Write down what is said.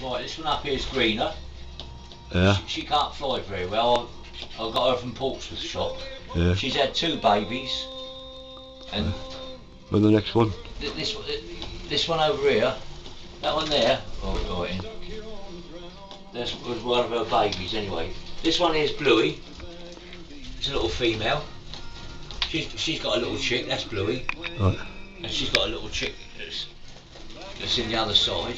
Right, this one up here is greener. Yeah. She can't fly very well. I got her from Portsmouth shop. Yeah. She's had 2 babies. And when the next one? This one over here, that one there, this was one of her babies anyway. This one is Bluey. It's a little female. She's got a little chick, that's Bluey. Right. And she's got a little chick that's in the other side.